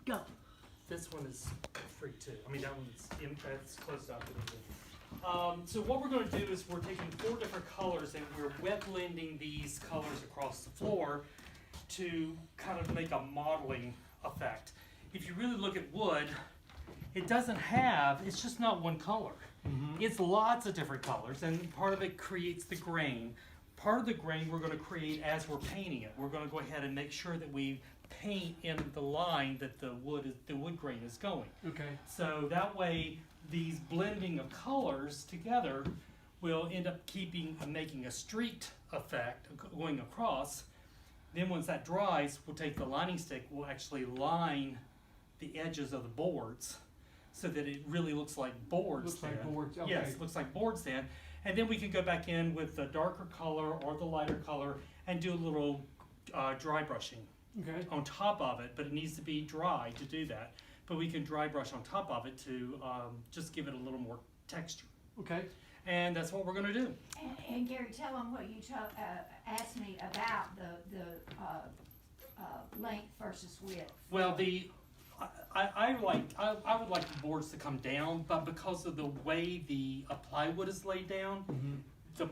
Go. This one is free too. I mean, that one's that's closed up. So what we're going to do is we're taking 4 different colors and we're wet blending these colors across the floor to kind of make a modeling effect. If you really look at wood, it doesn't have, it's just not one color. It's lots of different colors, and part of it creates the grain. Part of the grain we're going to create as we're painting it. We're going to go ahead and make sure that we paint in the line that the wood grain is going. Okay. So that way, these blending of colors together will end up making a streaked effect going across. Then once that dries, we'll take the lining stick, we'll actually line the edges of the boards so that it really looks like boards. Looks like boards, okay. Yes, looks like boards then. And then we can go back in with the darker color or the lighter color and do a little dry brushing Okay. on top of it, but it needs to be dry to do that. But we can dry brush on top of it to just give it a little more texture. Okay. And that's what we're going to do. And Gary, tell them what you asked me about the length versus width. Well, I would like the boards to come down, but because of the way the plywood is laid down, the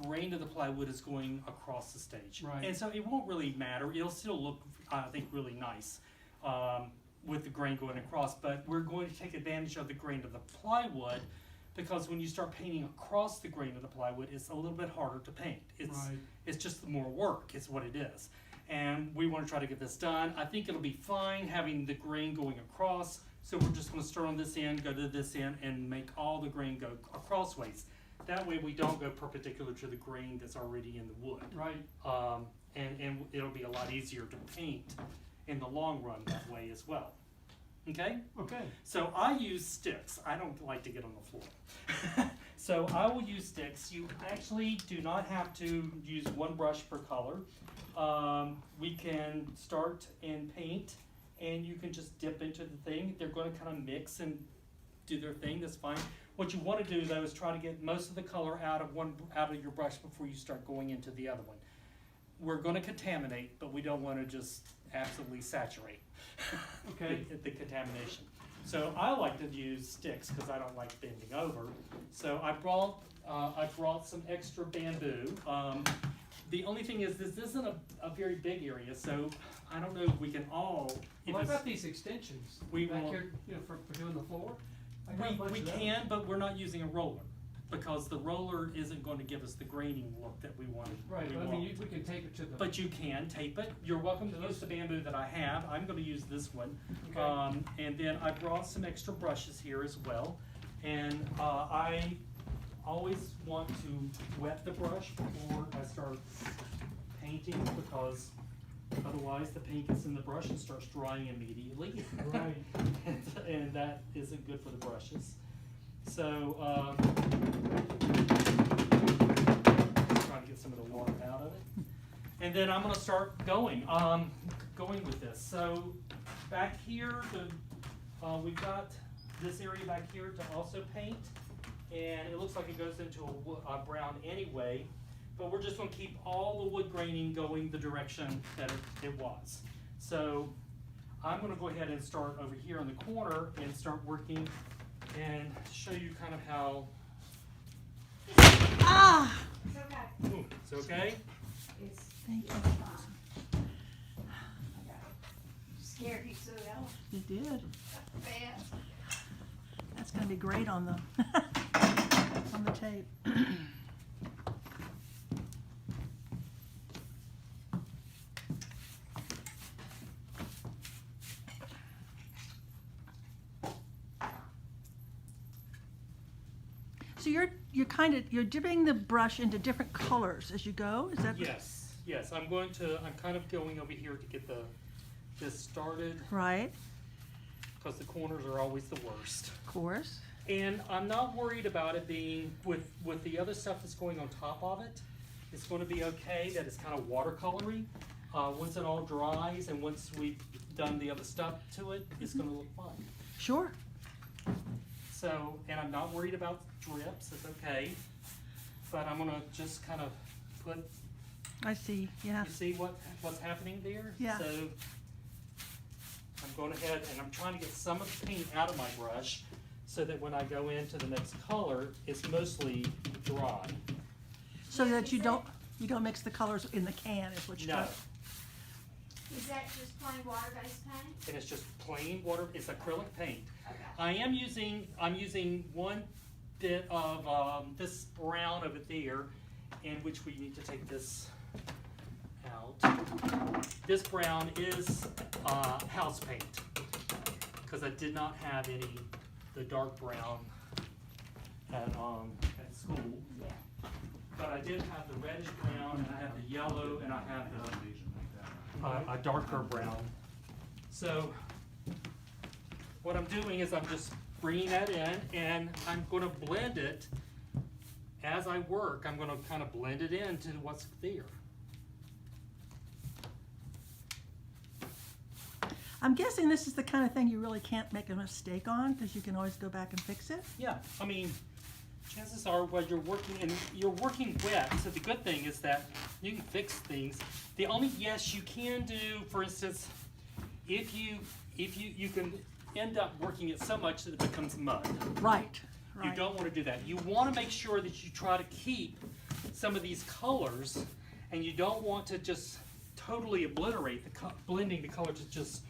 grain of the plywood is going across the stage. Right. And so it won't really matter. It'll still look, I think, really nice with the grain going across, but we're going to take advantage of the grain of the plywood because when you start painting across the grain of the plywood, it's a little bit harder to paint. It's just more work, is what it is. And we want to try to get this done. I think it'll be fine having the grain going across, so we're just going to start on this end, go to this end, and make all the grain go crossways. That way we don't go perpendicular to the grain that's already in the wood. Right. And it'll be a lot easier to paint in the long run that way as well. Okay? Okay. So I use sticks. I don't like to get on the floor. So I will use sticks. You actually do not have to use one brush per color. We can start and paint, and you can just dip into the thing. They're going to kind of mix and do their thing. That's fine. What you want to do though is try to get most of the color out of your brush before you start going into the other one. We're going to contaminate, but we don't want to just absolutely saturate Okay. the contamination. So I like to use sticks because I don't like bending over. So I brought some extra bamboo. The only thing is this isn't a very big area, so I don't know if we can all. What about these extensions? We back will- here, for doing the floor? I got a bunch We of those. can, but we're not using a roller because the roller isn't going to give us the graining look that we wanted. Right, we but I want. mean, we can take it to the. But you can tape it. You're welcome to use the bamboo that I have. I'm going to use this one. Okay. And then I brought some extra brushes here as well. And I always want to wet the brush before I start painting because otherwise the paint gets in the brush and starts drying immediately. Right. and that isn't good for the brushes. So, trying to get some of the water out of it. And then I'm going to start going with this. So, back here, we've got this area back here to also paint. And it looks like it goes into a brown anyway. But we're just going to keep all the wood graining going the direction that it was. So, I'm going to go ahead and start over here in the corner and start working and show you kind of how. Ah! It's okay. Ooh, it's okay? It's Thank you. fine. Scared you so well. You did. Bad. That's gonna be great on the on the tape. So you're dipping the brush into different colors as you go. Is that Yes. I'm kind of going over here to get this started right? because the corners are always the worst. Of course. And I'm not worried about it being with the other stuff that's going on top of it. It's going to be okay that it's kind of watercolory. Once it all dries and once we've done the other stuff to it, it's going to look fine. Sure. So, and I'm not worried about drips, it's okay. But I'm gonna just kind of put, I see. Yeah. you see what's happening there? Yeah. So, I'm going ahead and I'm trying to get some of the paint out of my brush so that when I go into the next color, it's mostly dry. So that you don't mix the colors in the can is what you're No, doing. Is that just plain water-based paint? and it's just plain water, it's acrylic paint. Okay. I'm using one bit of this brown over there, in which we need to take this out. This brown is house paint, because I did not have the dark brown at school. Yeah. But I did have the reddish brown, and I have the yellow, and I have a darker brown. So what I'm doing is I'm just bringing that in, and I'm going to blend it as I work. I'm going to kind of blend it into what's there. I'm guessing this is the kind of thing you really can't make a mistake on, because you can always go back and fix it. Yeah, I mean, chances are while you're working wet, so the good thing is that you can fix things. The only, yes, you can do, for instance, if you can end up working it so much that it becomes mud. Right, You right. don't want to do that. You want to make sure that you try to keep some of these colors, and you don't want to just totally obliterate blending the colors to just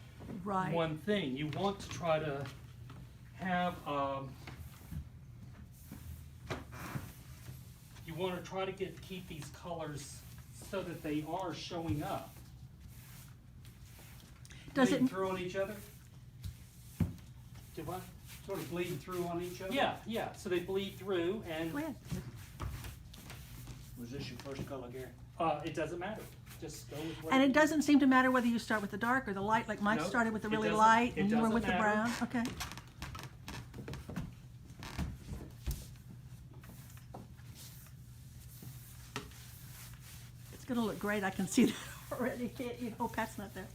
Right. one thing. You want to try to have you want to try to keep these colors so that they are showing up. Does Bleeding it, through on each other? Do what? Sort of bleeding through on each other? Yeah. So they bleed through, and go ahead. Was this your first color, Gary? it doesn't matter. Just go with what. And it doesn't seem to matter whether you start with the dark or the light, like Mike Nope, started with the it really doesn't- light it and you were doesn't with the matter. brown, okay. It's gonna look great, I can see that already, can't you? Oh, Pat's not there.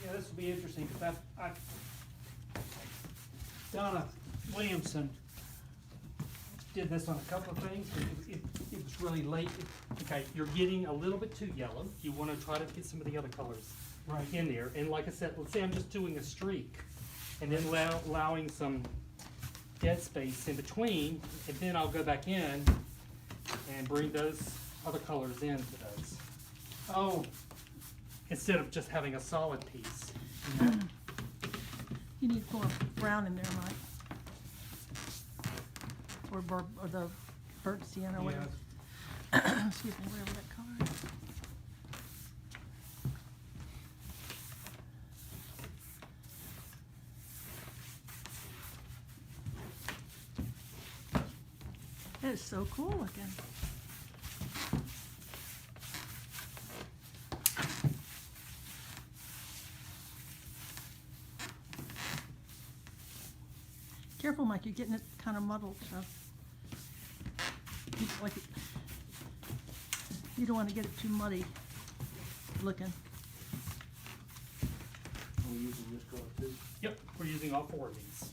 Yeah, this will be interesting, because Donna Williamson did this on a couple of things, but it was really late. Okay, you're getting a little bit too yellow. You want to try to get some of the other colors Right. in there. And like I said, let's say I'm just doing a streak, and then allowing some dead space in between, and then I'll go back in and bring those other colors into those, Oh, instead of just having a solid piece. You need more brown in there, Mike. Or the burnt sienna, or whatever. Excuse me, whatever that color is. That is so cool looking. Careful, Mike, you're getting it kind of muddled, so. You don't want to get it too muddy looking. Are we using this color too? Yep, we're using all four of these.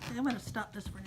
Okay, I'm gonna stop this for now.